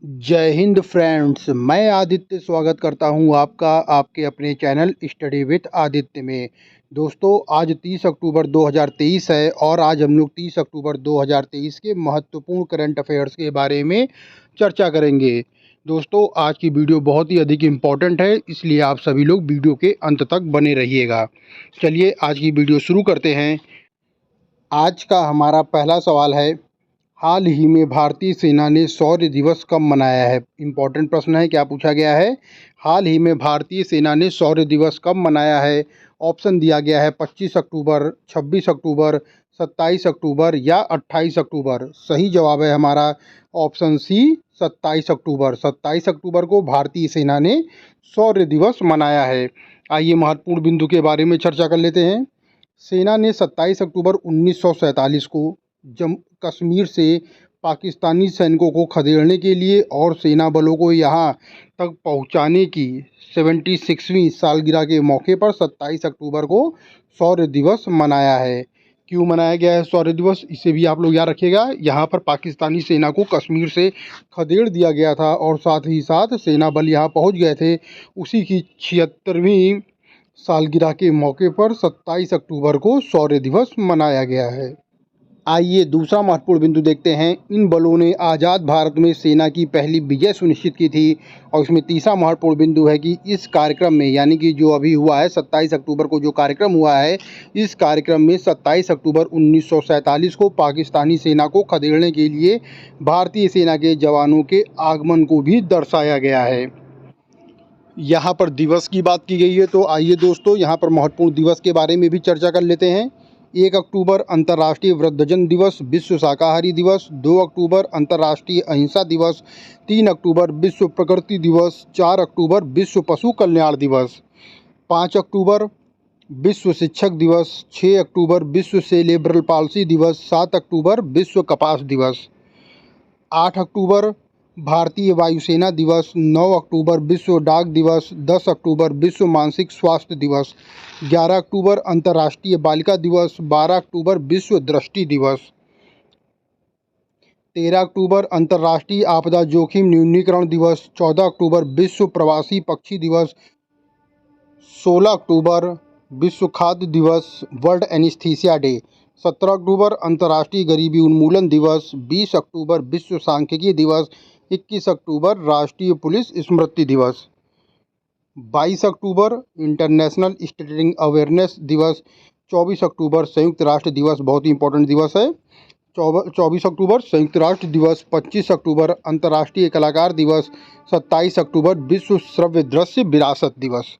जय हिंद फ्रेंड्स। मैं आदित्य स्वागत करता हूं आपका आपके अपने चैनल स्टडी विथ आदित्य में। दोस्तों, आज 30 अक्टूबर 2023 है और आज हम लोग 30 अक्टूबर 2023 के महत्वपूर्ण करंट अफेयर्स के बारे में चर्चा करेंगे। दोस्तों, आज की वीडियो बहुत ही अधिक इम्पॉर्टेंट है, इसलिए आप सभी लोग वीडियो के अंत तक बने रहिएगा। चलिए आज की वीडियो शुरू करते हैं। आज का हमारा पहला सवाल है, हाल ही में भारतीय सेना ने शौर्य दिवस कब मनाया है? इम्पोर्टेंट प्रश्न है। क्या पूछा गया है? हाल ही में भारतीय सेना ने शौर्य दिवस कब मनाया है? ऑप्शन दिया गया है 25 अक्टूबर, 26 अक्टूबर, 27 अक्टूबर या 28 अक्टूबर। सही जवाब है हमारा ऑप्शन सी, 27 अक्टूबर। 27 अक्टूबर को भारतीय सेना ने शौर्य दिवस मनाया है। आइए महत्वपूर्ण बिंदु के बारे में चर्चा कर लेते हैं। सेना ने 27 अक्टूबर 1947 को जम्मू कश्मीर से पाकिस्तानी सैनिकों को खदेड़ने के लिए और सेना बलों को यहां तक पहुंचाने की 76वीं सालगिरह के मौके पर 27 अक्टूबर को शौर्य दिवस मनाया है। क्यों मनाया गया है शौर्य दिवस, इसे भी आप लोग याद रखिएगा। यहाँ पर पाकिस्तानी सेना को कश्मीर से खदेड़ दिया गया था और साथ ही साथ सेना बल यहाँ पहुँच गए थे। उसी की 76वीं सालगिरह के मौके पर 27 अक्टूबर को शौर्य दिवस मनाया गया है। आइए दूसरा महत्वपूर्ण बिंदु देखते हैं। इन बलों ने आज़ाद भारत में सेना की पहली विजय सुनिश्चित की थी। और इसमें तीसरा महत्वपूर्ण बिंदु है कि इस कार्यक्रम में, यानी कि जो अभी हुआ है 27 अक्टूबर को जो कार्यक्रम हुआ है, इस कार्यक्रम में 27 अक्टूबर 1947 को पाकिस्तानी सेना को खदेड़ने के लिए भारतीय सेना के जवानों के आगमन को भी दर्शाया गया है। यहाँ पर दिवस की बात की गई है, तो आइए दोस्तों यहाँ पर महत्वपूर्ण दिवस के बारे में भी चर्चा कर लेते हैं। 1 अक्टूबर अंतर्राष्ट्रीय वृद्धजन दिवस, विश्व शाकाहारी दिवस। 2 अक्टूबर अंतर्राष्ट्रीय अहिंसा दिवस। 3 अक्टूबर विश्व प्रकृति दिवस। 4 अक्टूबर विश्व पशु कल्याण दिवस। 5 अक्टूबर विश्व शिक्षक दिवस। 6 अक्टूबर विश्व सेरेब्रल पाल्सी दिवस। 7 अक्टूबर विश्व कपास दिवस। 8 अक्टूबर भारतीय वायुसेना दिवस। 9 अक्टूबर विश्व डाक दिवस। 10 अक्टूबर विश्व मानसिक स्वास्थ्य दिवस। 11 अक्टूबर अंतर्राष्ट्रीय बालिका दिवस। 12 अक्टूबर विश्व दृष्टि दिवस। 13 अक्टूबर अंतर्राष्ट्रीय आपदा जोखिम न्यूनीकरण दिवस। 14 अक्टूबर विश्व प्रवासी पक्षी दिवस। 16 अक्टूबर विश्व खाद्य दिवस, वर्ल्ड एनेस्थीसिया डे। 17 अक्टूबर अंतर्राष्ट्रीय गरीबी उन्मूलन दिवस। 20 अक्टूबर विश्व सांख्यिकी दिवस। 21 अक्टूबर राष्ट्रीय पुलिस स्मृति दिवस। 22 अक्टूबर इंटरनेशनल स्टटरिंग अवेयरनेस दिवस। 24 अक्टूबर संयुक्त राष्ट्र दिवस, बहुत ही इंपॉर्टेंट दिवस है। 24 अक्टूबर संयुक्त राष्ट्र दिवस। 25 अक्टूबर अंतर्राष्ट्रीय कलाकार दिवस। 27 अक्टूबर विश्व श्रव्य दृश्य विरासत दिवस।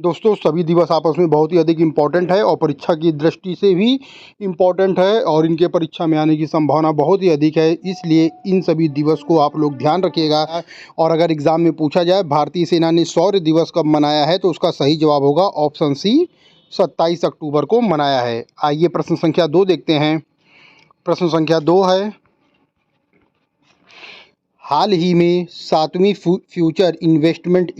दोस्तों, सभी दिवस आपस में बहुत ही अधिक इम्पॉर्टेंट है और परीक्षा की दृष्टि से भी इम्पॉर्टेंट है और इनके परीक्षा में आने की संभावना बहुत ही अधिक है, इसलिए इन सभी दिवस को आप लोग ध्यान रखिएगा। और अगर एग्ज़ाम में पूछा जाए भारतीय सेना ने शौर्य दिवस कब मनाया है, तो उसका सही जवाब होगा ऑप्शन सी, 27 अक्टूबर को मनाया है। आइए प्रश्न संख्या 2 देखते हैं। प्रश्न संख्या 2 है, हाल ही में 7वीं फ्यूचर इन्वेस्टमेंट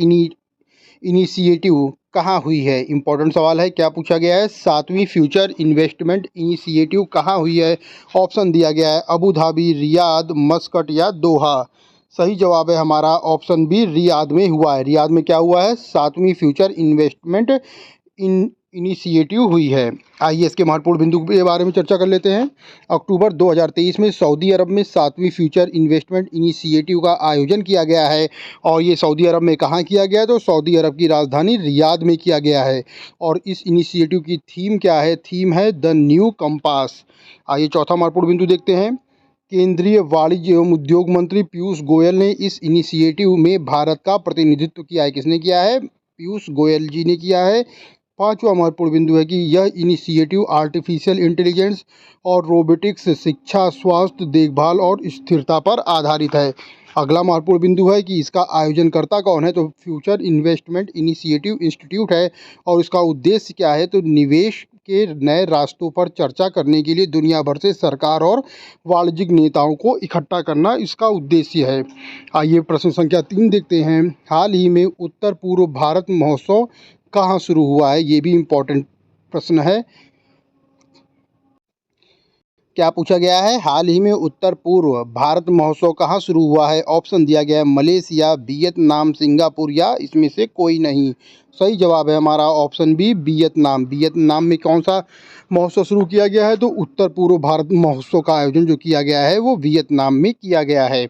इनिशिएटिव कहाँ हुई है? इंपॉर्टेंट सवाल है। क्या पूछा गया है? 7वीं फ्यूचर इन्वेस्टमेंट इनिशिएटिव कहाँ हुई है? ऑप्शन दिया गया है अबू धाबी, रियाद, मस्कट या दोहा। सही जवाब है हमारा ऑप्शन बी, रियाद में हुआ है। रियाद में क्या हुआ है? 7वीं फ्यूचर इन्वेस्टमेंट इनिशिएटिव हुई है। आइए इसके महत्वपूर्ण बिंदु के बारे में चर्चा कर लेते हैं। अक्टूबर 2023 में सऊदी अरब में 7वीं फ्यूचर इन्वेस्टमेंट इनिशिएटिव का आयोजन किया गया है। और ये सऊदी अरब में कहाँ किया गया है? तो सऊदी अरब की राजधानी रियाद में किया गया है। और इस इनिशिएटिव की थीम क्या है? थीम है द न्यू कंपास। आइए चौथा महत्वपूर्ण बिंदु देखते हैं। केंद्रीय वाणिज्य एवं उद्योग मंत्री पीयूष गोयल ने इस इनिशिएटिव में भारत का प्रतिनिधित्व किया है। किसने किया है? पीयूष गोयल जी ने किया है। पांचवा महत्वपूर्ण बिंदु है कि यह इनिशिएटिव आर्टिफिशियल इंटेलिजेंस और रोबोटिक्स, शिक्षा, स्वास्थ्य देखभाल और स्थिरता पर आधारित है। अगला महत्वपूर्ण बिंदु है कि इसका आयोजनकर्ता कौन है? तो फ्यूचर इन्वेस्टमेंट इनिशिएटिव इंस्टीट्यूट है। और इसका उद्देश्य क्या है? तो निवेश के नए रास्तों पर चर्चा करने के लिए दुनिया भर से सरकार और वाणिज्यिक नेताओं को इकट्ठा करना इसका उद्देश्य है। आइए प्रश्न संख्या 3 देखते हैं। हाल ही में उत्तर पूर्व भारत महोत्सव कहाँ शुरू हुआ है? ये भी इम्पोर्टेंट प्रश्न है। क्या पूछा गया है? हाल ही में उत्तर पूर्व भारत महोत्सव कहाँ शुरू हुआ है? ऑप्शन दिया गया है मलेशिया, वियतनाम, सिंगापुर या इसमें से कोई नहीं। सही जवाब है हमारा ऑप्शन बी वियतनाम। वियतनाम में कौन सा महोत्सव शुरू किया गया है? तो उत्तर पूर्व भारत महोत्सव का आयोजन जो किया गया है वो वियतनाम में किया गया है।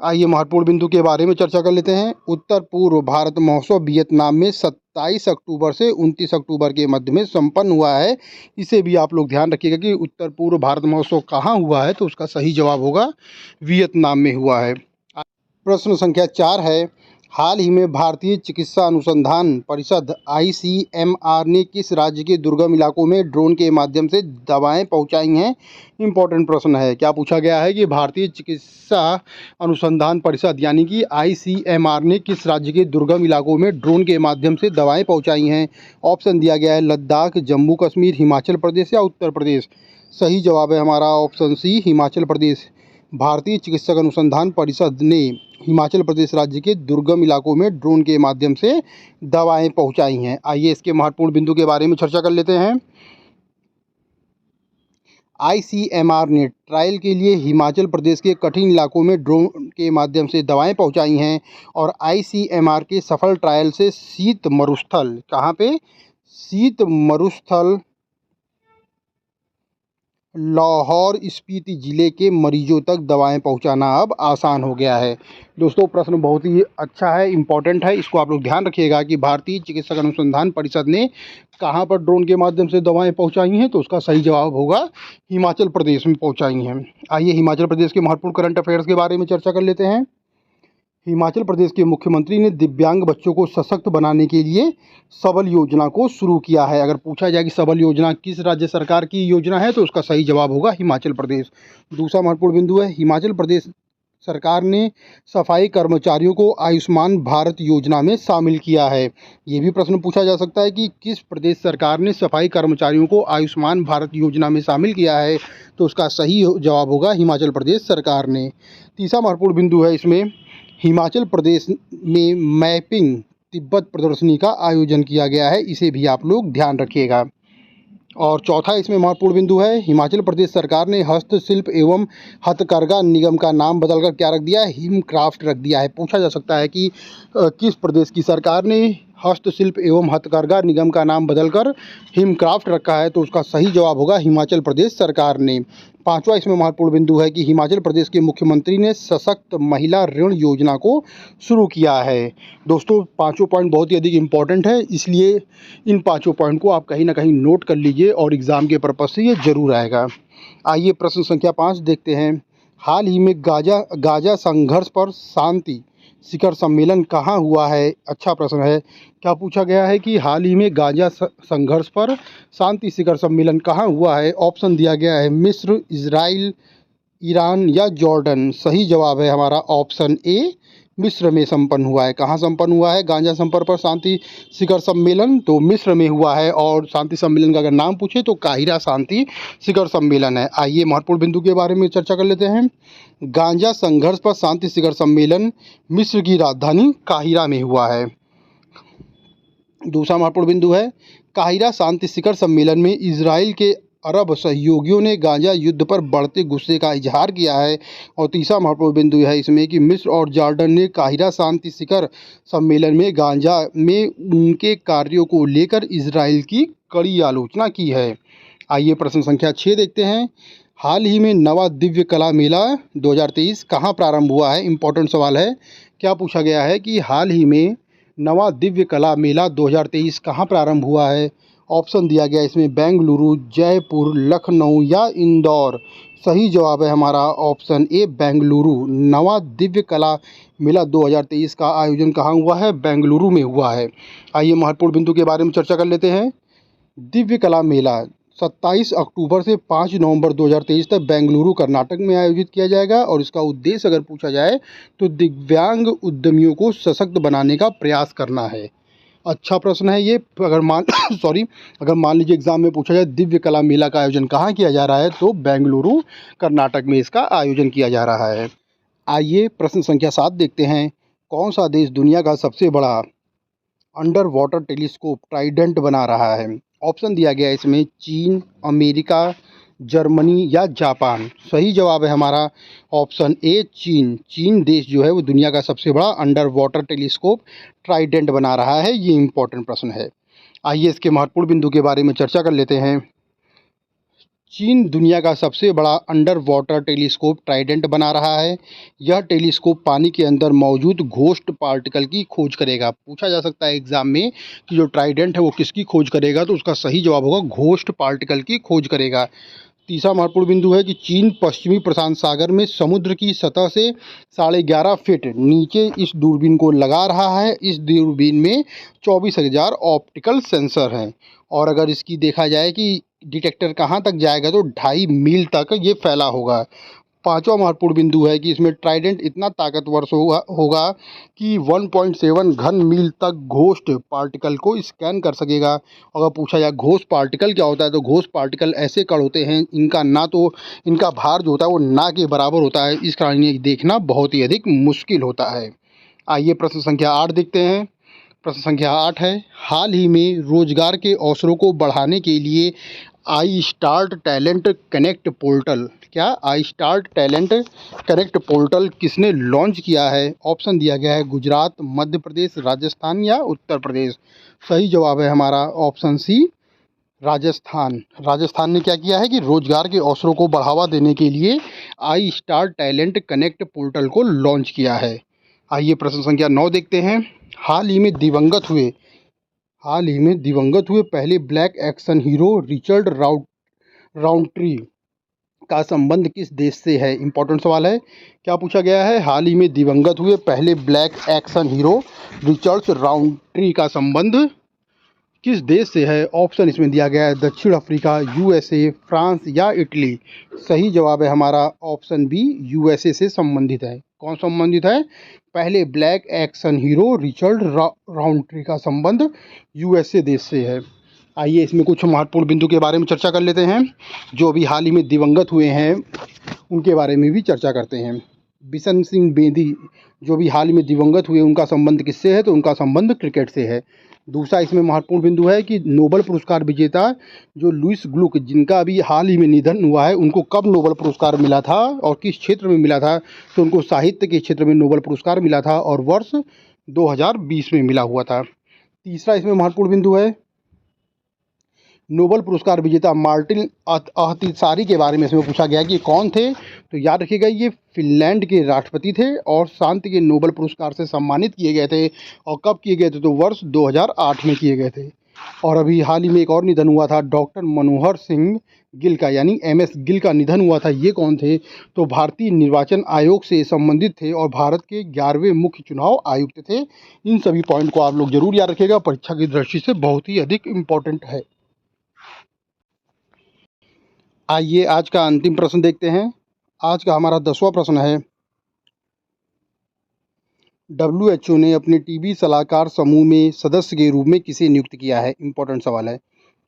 आइए महत्वपूर्ण बिंदु के बारे में चर्चा कर लेते हैं। उत्तर पूर्व भारत महोत्सव वियतनाम में 27 अक्टूबर से 29 अक्टूबर के मध्य में संपन्न हुआ है। इसे भी आप लोग ध्यान रखिएगा कि उत्तर पूर्व भारत महोत्सव कहाँ हुआ है, तो उसका सही जवाब होगा वियतनाम में हुआ है। प्रश्न संख्या 4 है, हाल ही में भारतीय चिकित्सा अनुसंधान परिषद ICMR ने किस राज्य के दुर्गम इलाकों में ड्रोन के माध्यम से दवाएं पहुंचाई हैं? इम्पोर्टेंट प्रश्न है। क्या पूछा गया है कि भारतीय चिकित्सा अनुसंधान परिषद यानी कि ICMR ने किस राज्य के दुर्गम इलाकों में ड्रोन के माध्यम से दवाएं पहुंचाई हैं? ऑप्शन दिया गया है लद्दाख, जम्मू कश्मीर, हिमाचल प्रदेश या उत्तर प्रदेश। सही जवाब है हमारा ऑप्शन सी हिमाचल प्रदेश। भारतीय चिकित्सक अनुसंधान परिषद ने हिमाचल प्रदेश राज्य के दुर्गम इलाकों में ड्रोन के माध्यम से दवाएं पहुंचाई हैं। आइए इसके महत्वपूर्ण बिंदु के बारे में चर्चा कर लेते हैं। ICMR ने ट्रायल के लिए हिमाचल प्रदेश के कठिन इलाकों में ड्रोन के माध्यम से दवाएं पहुंचाई हैं और ICMR के सफल ट्रायल से शीत मरुस्थल, कहाँ पे? शीत मरुस्थल लाहौर स्पीति जिले के मरीजों तक दवाएं पहुंचाना अब आसान हो गया है। दोस्तों प्रश्न बहुत ही अच्छा है, इम्पॉर्टेंट है, इसको आप लोग ध्यान रखिएगा कि भारतीय चिकित्सक अनुसंधान परिषद ने कहां पर ड्रोन के माध्यम से दवाएं पहुंचाई हैं, तो उसका सही जवाब होगा हिमाचल प्रदेश में पहुंचाई हैं। आइए हिमाचल प्रदेश के महत्वपूर्ण करंट अफेयर्स के बारे में चर्चा कर लेते हैं। हिमाचल प्रदेश के मुख्यमंत्री ने दिव्यांग बच्चों को सशक्त बनाने के लिए सबल योजना को शुरू किया है। अगर पूछा जाए कि सबल योजना किस राज्य सरकार की योजना है, तो उसका सही जवाब होगा हिमाचल प्रदेश। दूसरा महत्वपूर्ण बिंदु है, हिमाचल प्रदेश सरकार ने सफाई कर्मचारियों को आयुष्मान भारत योजना में शामिल किया है। ये भी प्रश्न पूछा जा सकता है कि किस प्रदेश सरकार ने सफाई कर्मचारियों को आयुष्मान भारत योजना में शामिल किया है, तो उसका सही जवाब होगा हिमाचल प्रदेश सरकार ने। तीसरा महत्वपूर्ण बिंदु है इसमें, हिमाचल प्रदेश में मैपिंग तिब्बत प्रदर्शनी का आयोजन किया गया है, इसे भी आप लोग ध्यान रखिएगा। और चौथा इसमें महत्वपूर्ण बिंदु है, हिमाचल प्रदेश सरकार ने हस्तशिल्प एवं हथकरघा निगम का नाम बदलकर क्या रख दिया है? हिमक्राफ्ट रख दिया है। पूछा जा सकता है कि किस प्रदेश की सरकार ने हस्तशिल्प एवं हथकरघा निगम का नाम बदलकर हिमक्राफ्ट रखा है, तो उसका सही जवाब होगा हिमाचल प्रदेश सरकार ने। पांचवा इसमें महत्वपूर्ण बिंदु है कि हिमाचल प्रदेश के मुख्यमंत्री ने सशक्त महिला ऋण योजना को शुरू किया है। दोस्तों पांचों पॉइंट बहुत ही अधिक इम्पॉर्टेंट है, इसलिए इन पांचों पॉइंट को आप कहीं ना कहीं नोट कर लीजिए और एग्ज़ाम के पर्पज़ से ये जरूर आएगा। आइए प्रश्न संख्या 5 देखते हैं। हाल ही में गाजा संघर्ष पर शांति शिखर सम्मेलन कहाँ हुआ है? अच्छा प्रश्न है। क्या पूछा गया है कि हाल ही में गाजा संघर्ष पर शांति शिखर सम्मेलन कहाँ हुआ है? ऑप्शन दिया गया है मिस्र, इजराइल, ईरान या जॉर्डन। सही जवाब है हमारा ऑप्शन ए मिस्र में संपन्न हुआ है। कहाँ संपन्न हुआ है गांजा संपर्क पर शांति शिखर सम्मेलन? तो मिस्र में हुआ है। और शांति सम्मेलन का अगर नाम पूछे तो काहिरा शांति शिखर सम्मेलन है। आइए महत्वपूर्ण बिंदु के बारे में चर्चा कर लेते हैं। गांजा संघर्ष पर शांति शिखर सम्मेलन मिस्र की राजधानी काहिरा में हुआ है। दूसरा महत्वपूर्ण बिंदु है, काहिरा शांति शिखर सम्मेलन में इजराइल के अरब सहयोगियों ने गांजा युद्ध पर बढ़ते गुस्से का इजहार किया है। और तीसरा महत्वपूर्ण बिंदु है इसमें कि मिस्र और जॉर्डन ने काहिरा शांति शिखर सम्मेलन में गांजा में उनके कार्यों को लेकर इजराइल की कड़ी आलोचना की है। आइए प्रश्न संख्या 6 देखते हैं। हाल ही में नवा दिव्य कला मेला 2023 कहाँ प्रारंभ हुआ है? इम्पोर्टेंट सवाल है। क्या पूछा गया है कि हाल ही में नवा दिव्य कला मेला 2023 कहाँ प्रारंभ हुआ है? ऑप्शन दिया गया इसमें बेंगलुरु, जयपुर, लखनऊ या इंदौर। सही जवाब है हमारा ऑप्शन ए बेंगलुरु। नवा दिव्य कला मेला 2023 का आयोजन कहाँ हुआ है? बेंगलुरु में हुआ है। आइए महत्वपूर्ण बिंदु के बारे में चर्चा कर लेते हैं। दिव्य कला मेला 27 अक्टूबर से 5 नवंबर 2023 तक बेंगलुरु कर्नाटक में आयोजित किया जाएगा और इसका उद्देश्य अगर पूछा जाए तो दिव्यांग उद्यमियों को सशक्त बनाने का प्रयास करना है। अच्छा प्रश्न है ये। अगर मान लीजिए एग्जाम में पूछा जाए दिव्य कला मेला का आयोजन कहाँ किया जा रहा है, तो बेंगलुरु कर्नाटक में इसका आयोजन किया जा रहा है। आइए प्रश्न संख्या 7 देखते हैं। कौन सा देश दुनिया का सबसे बड़ा अंडर वाटर टेलीस्कोप ट्राइडेंट बना रहा है? ऑप्शन दिया गया है इसमें चीन, अमेरिका, जर्मनी या जापान? सही जवाब है हमारा ऑप्शन ए चीन। चीन देश जो है वो दुनिया का सबसे बड़ा अंडर वाटर टेलीस्कोप ट्राइडेंट बना रहा है। ये इम्पोर्टेंट प्रश्न है। आइए इसके महत्वपूर्ण बिंदु के बारे में चर्चा कर लेते हैं। चीन दुनिया का सबसे बड़ा अंडर वाटर टेलीस्कोप ट्राइडेंट बना रहा है। यह टेलीस्कोप पानी के अंदर मौजूद घोस्ट पार्टिकल की खोज करेगा। पूछा जा सकता है एग्जाम में कि जो ट्राइडेंट है वो किसकी खोज करेगा, तो उसका सही जवाब होगा घोस्ट पार्टिकल की खोज करेगा। तीसरा महत्वपूर्ण बिंदु है कि चीन पश्चिमी प्रशांत सागर में समुद्र की सतह से 11.5 फीट नीचे इस दूरबीन को लगा रहा है। इस दूरबीन में 24,000 ऑप्टिकल सेंसर हैं और अगर इसकी देखा जाए कि डिटेक्टर कहाँ तक जाएगा तो 2.5 मील तक ये फैला होगा। पांचवा महत्वपूर्ण बिंदु है कि इसमें ट्राइडेंट इतना ताकतवर होगा कि 1.7 घन मील तक घोस्ट पार्टिकल को स्कैन कर सकेगा। अगर पूछा जाए घोस्ट पार्टिकल क्या होता है, तो घोस्ट पार्टिकल ऐसे कण होते हैं इनका ना तो इनका भार जो होता है वो ना के बराबर होता है, इस कारण ये देखना बहुत ही अधिक मुश्किल होता है। आइए प्रश्न संख्या 8 देखते हैं। प्रश्न संख्या 8 है, हाल ही में रोजगार के अवसरों को बढ़ाने के लिए iStart talent connect portal, क्या iStart talent connect portal किसने लॉन्च किया है? ऑप्शन दिया गया है गुजरात, मध्य प्रदेश, राजस्थान या उत्तर प्रदेश। सही जवाब है हमारा ऑप्शन सी राजस्थान। राजस्थान ने क्या किया है कि रोजगार के अवसरों को बढ़ावा देने के लिए iStart talent connect portal को लॉन्च किया है। आइए प्रश्न संख्या 9 देखते हैं। हाल ही में दिवंगत हुए पहले ब्लैक एक्शन हीरो रिचर्ड राउंट्री का संबंध किस देश से है? इंपॉर्टेंट सवाल है। क्या पूछा गया है? हाल ही में दिवंगत हुए पहले ब्लैक एक्शन हीरो रिचर्ड राउंट्री का संबंध किस देश से है? ऑप्शन इसमें दिया गया है दक्षिण अफ्रीका, यूएसए, फ्रांस या इटली। सही जवाब है हमारा ऑप्शन बी यूएसए से संबंधित है। कौन संबंधित है? पहले ब्लैक एक्शन हीरो रिचर्ड राउंट्री का संबंध यूएसए देश से है। आइए इसमें कुछ महत्वपूर्ण बिंदु के बारे में चर्चा कर लेते हैं। जो अभी हाल ही में दिवंगत हुए हैं उनके बारे में भी चर्चा करते हैं। बिशन सिंह बेदी जो भी हाल ही में दिवंगत हुए उनका संबंध किससे है? तो उनका संबंध क्रिकेट से है। दूसरा इसमें महत्वपूर्ण बिंदु है कि नोबेल पुरस्कार विजेता जो लुईस ग्लुक जिनका अभी हाल ही में निधन हुआ है, उनको कब नोबेल पुरस्कार मिला था और किस क्षेत्र में मिला था? तो उनको साहित्य के क्षेत्र में नोबेल पुरस्कार मिला था और वर्ष 2020 में मिला हुआ था। तीसरा इसमें महत्वपूर्ण बिंदु है नोबेल पुरस्कार विजेता मार्टिन अहतिसारी के बारे में इसमें पूछा गया कि कौन थे? तो याद रखिएगा ये फिनलैंड के राष्ट्रपति थे और शांति के नोबेल पुरस्कार से सम्मानित किए गए थे। और कब किए गए थे? तो वर्ष 2008 में किए गए थे। और अभी हाल ही में एक और निधन हुआ था डॉक्टर मनोहर सिंह गिल का, यानी MS गिल का निधन हुआ था। ये कौन थे? तो भारतीय निर्वाचन आयोग से संबंधित थे और भारत के 11वें मुख्य चुनाव आयुक्त थे। इन सभी पॉइंट को आप लोग जरूर याद रखिएगा, परीक्षा की दृष्टि से बहुत ही अधिक इम्पोर्टेंट है। आइए आज का अंतिम प्रश्न देखते हैं। आज का हमारा 10वां प्रश्न है, WHO ने अपने टीबी सलाहकार समूह में सदस्य के रूप में किसे नियुक्त किया है? इंपॉर्टेंट सवाल है।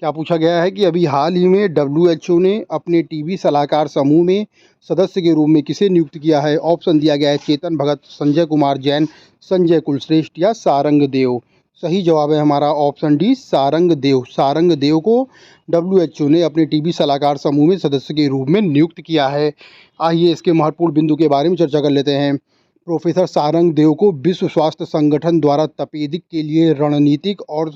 क्या पूछा गया है कि अभी हाल ही में WHO ने अपने टीबी सलाहकार समूह में सदस्य के रूप में किसे नियुक्त किया है? ऑप्शन दिया गया है चेतन भगत, संजय कुमार जैन, संजय कुलश्रेष्ठ या सारंग देव। सही जवाब है हमारा ऑप्शन डी सारंग देव। सारंग देव को WHO ने अपने टीबी सलाहकार समूह में सदस्य के रूप में नियुक्त किया है। आइए इसके महत्वपूर्ण बिंदु के बारे में चर्चा कर लेते हैं। प्रोफेसर सारंग देव को विश्व स्वास्थ्य संगठन द्वारा तपेदिक के लिए रणनीतिक और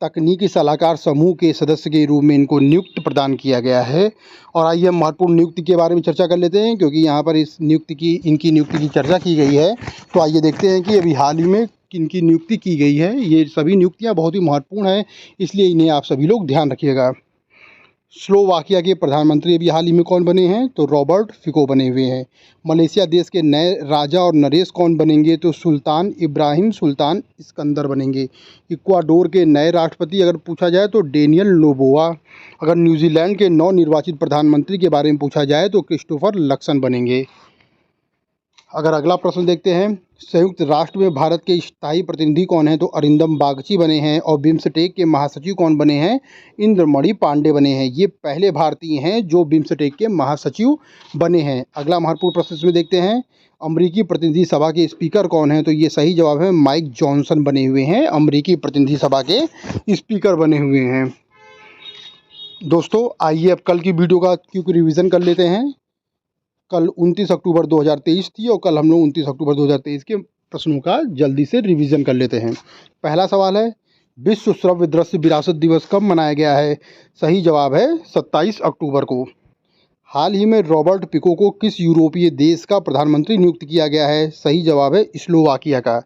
तकनीकी सलाहकार समूह के सदस्य के रूप में इनको नियुक्त प्रदान किया गया है। और आइए हम महत्वपूर्ण नियुक्ति के बारे में चर्चा कर लेते हैं, क्योंकि यहाँ पर इनकी नियुक्ति की चर्चा की गई है। तो आइए देखते हैं कि अभी हाल ही में किनकी नियुक्ति की गई है। ये सभी नियुक्तियाँ बहुत ही महत्वपूर्ण हैं, इसलिए इन्हें आप सभी लोग ध्यान रखिएगा। स्लोवाकिया के प्रधानमंत्री अभी हाल ही में कौन बने हैं? तो रॉबर्ट फिको बने हुए हैं। मलेशिया देश के नए राजा और नरेश कौन बनेंगे? तो सुल्तान इब्राहिम सुल्तान इस्कंदर बनेंगे। इक्वाडोर के नए राष्ट्रपति अगर पूछा जाए तो डेनियल नोबोआ। अगर न्यूजीलैंड के नवनिर्वाचित प्रधानमंत्री के बारे में पूछा जाए तो क्रिस्टोफर लक्सन बनेंगे। अगर अगला प्रश्न देखते हैं, संयुक्त राष्ट्र में भारत के स्थायी प्रतिनिधि कौन हैं? तो अरिंदम बागची बने हैं। और बिम्सटेक के महासचिव कौन बने हैं? इंद्रमणि पांडे बने हैं। ये पहले भारतीय हैं जो बिम्सटेक के महासचिव बने हैं। अगला महत्वपूर्ण प्रश्न इसमें देखते हैं, अमरीकी प्रतिनिधि सभा के स्पीकर कौन हैं? तो ये सही जवाब है माइक जॉनसन बने हुए हैं, अमरीकी प्रतिनिधि सभा के स्पीकर बने हुए हैं। दोस्तों आइए अब कल की वीडियो का क्विक रिवीजन कर लेते हैं। कल 29 अक्टूबर 2023 थी और कल हम लोग 29 अक्टूबर 2023 के प्रश्नों का जल्दी से रिवीजन कर लेते हैं। पहला सवाल है, विश्व श्रव्य दृश्य विरासत दिवस कब मनाया गया है? सही जवाब है 27 अक्टूबर को। हाल ही में रॉबर्ट पिको को किस यूरोपीय देश का प्रधानमंत्री नियुक्त किया गया है? सही जवाब है स्लोवाकिया का।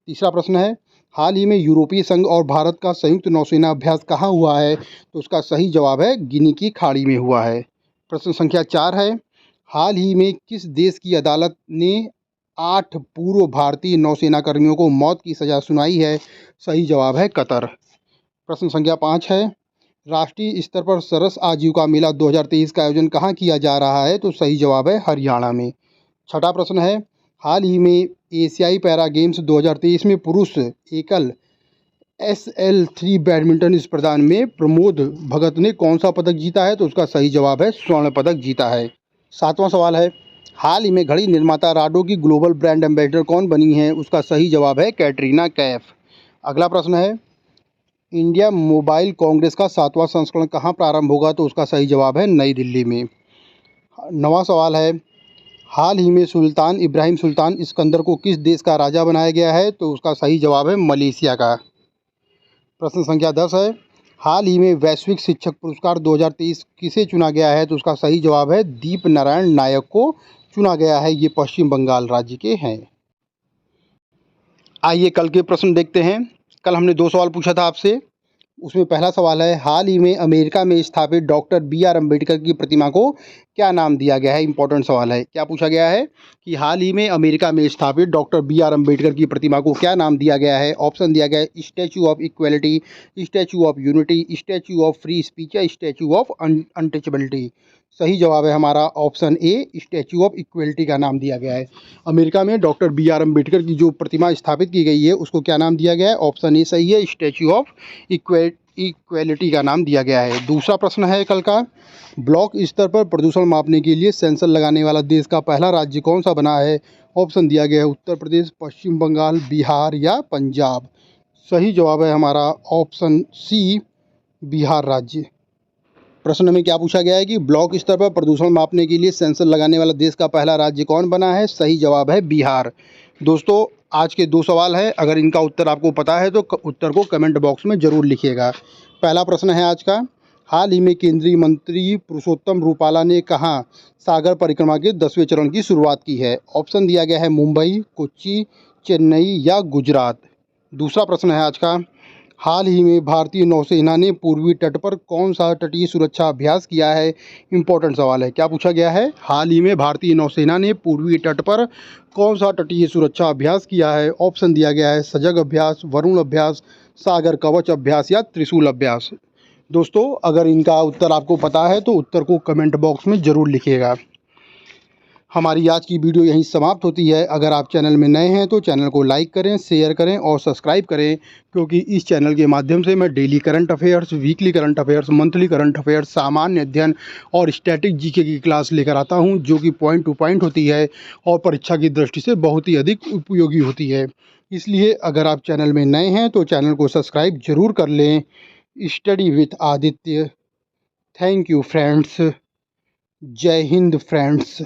तीसरा प्रश्न है, हाल ही में यूरोपीय संघ और भारत का संयुक्त नौसेना अभ्यास कहाँ हुआ है? तो उसका सही जवाब है गिनी की खाड़ी में हुआ है। प्रश्न संख्या 4 है, हाल ही में किस देश की अदालत ने 8 पूर्व भारतीय नौसेना कर्मियों को मौत की सज़ा सुनाई है? सही जवाब है कतर। प्रश्न संख्या 5 है, राष्ट्रीय स्तर पर सरस आजीविका मेला 2023 का आयोजन कहाँ किया जा रहा है? तो सही जवाब है हरियाणा में। छठा प्रश्न है, हाल ही में एशियाई पैरा गेम्स 2023 में पुरुष एकल SL3 बैडमिंटन स्पर्धा में प्रमोद भगत ने कौन सा पदक जीता है? तो उसका सही जवाब है स्वर्ण पदक जीता है। सातवां सवाल है, हाल ही में घड़ी निर्माता राडो की ग्लोबल ब्रांड एम्बेसडर कौन बनी है? उसका सही जवाब है कैटरीना कैफ। अगला प्रश्न है, इंडिया मोबाइल कांग्रेस का 7वां संस्करण कहाँ प्रारंभ होगा? तो उसका सही जवाब है नई दिल्ली में। 9वां सवाल है, हाल ही में सुल्तान इब्राहिम सुल्तान इस्कंदर को किस देश का राजा बनाया गया है? तो उसका सही जवाब है मलेशिया का। प्रश्न संख्या 10 है, हाल ही में वैश्विक शिक्षक पुरस्कार 2023 किसे चुना गया है? तो उसका सही जवाब है दीप नारायण नायक को चुना गया है। ये पश्चिम बंगाल राज्य के हैं। आइए कल के प्रश्न देखते हैं। कल हमने 2 सवाल पूछा था आपसे। उसमें पहला सवाल है, हाल ही में अमेरिका में स्थापित डॉक्टर BR अम्बेडकर की प्रतिमा को क्या नाम दिया गया है? इंपॉर्टेंट सवाल है। क्या पूछा गया है कि हाल ही में अमेरिका में स्थापित डॉक्टर BR अम्बेडकर की प्रतिमा को क्या नाम दिया गया है? ऑप्शन दिया गया है statue of equality, statue of unity, statue of free speech या स्टैचू ऑफ अनटचेबिलिटी। सही जवाब है हमारा option A, statue of equality का नाम दिया गया है। अमेरिका में डॉक्टर BR अम्बेडकर की जो प्रतिमा स्थापित की गई है उसको क्या नाम दिया गया है? ऑप्शन ए सही है, स्टैचू ऑफ इक्वेलिटी का नाम दिया गया है। दूसरा प्रश्न है कल का, ब्लॉक स्तर पर प्रदूषण मापने के लिए सेंसर लगाने वाला देश का पहला राज्य कौन सा बना है? ऑप्शन दिया गया है उत्तर प्रदेश, पश्चिम बंगाल, बिहार या पंजाब। सही जवाब है हमारा ऑप्शन सी, बिहार राज्य। प्रश्न में क्या पूछा गया है कि ब्लॉक स्तर पर प्रदूषण मापने के लिए सेंसर लगाने वाला देश का पहला राज्य कौन बना है? सही जवाब है बिहार। दोस्तों आज के 2 सवाल हैं, अगर इनका उत्तर आपको पता है तो उत्तर को कमेंट बॉक्स में ज़रूर लिखिएगा। पहला प्रश्न है आज का, हाल ही में केंद्रीय मंत्री पुरुषोत्तम रूपाला ने कहाँ सागर परिक्रमा के 10वें चरण की शुरुआत की है? ऑप्शन दिया गया है मुंबई, कोच्चि, चेन्नई या गुजरात। दूसरा प्रश्न है आज का, हाल ही में भारतीय नौसेना ने पूर्वी तट पर कौन सा तटीय सुरक्षा अभ्यास किया है? इंपॉर्टेंट सवाल है। क्या पूछा गया है? हाल ही में भारतीय नौसेना ने पूर्वी तट पर कौन सा तटीय सुरक्षा अभ्यास किया है? ऑप्शन दिया गया है सजग अभ्यास, वरुण अभ्यास, सागर कवच अभ्यास या त्रिशूल अभ्यास। दोस्तों अगर इनका उत्तर आपको पता है तो उत्तर को कमेंट बॉक्स में ज़रूर लिखिएगा। हमारी आज की वीडियो यहीं समाप्त होती है। अगर आप चैनल में नए हैं तो चैनल को लाइक करें, शेयर करें और सब्सक्राइब करें, क्योंकि इस चैनल के माध्यम से मैं daily current affairs, weekly current affairs, monthly current affairs, सामान्य अध्ययन और स्टैटिक जीके की क्लास लेकर आता हूं, जो कि पॉइंट टू पॉइंट होती है और परीक्षा की दृष्टि से बहुत ही अधिक उपयोगी होती है। इसलिए अगर आप चैनल में नए हैं तो चैनल को सब्सक्राइब जरूर कर लें। Study with Aditya. Thank you friends. जय हिंद फ्रेंड्स।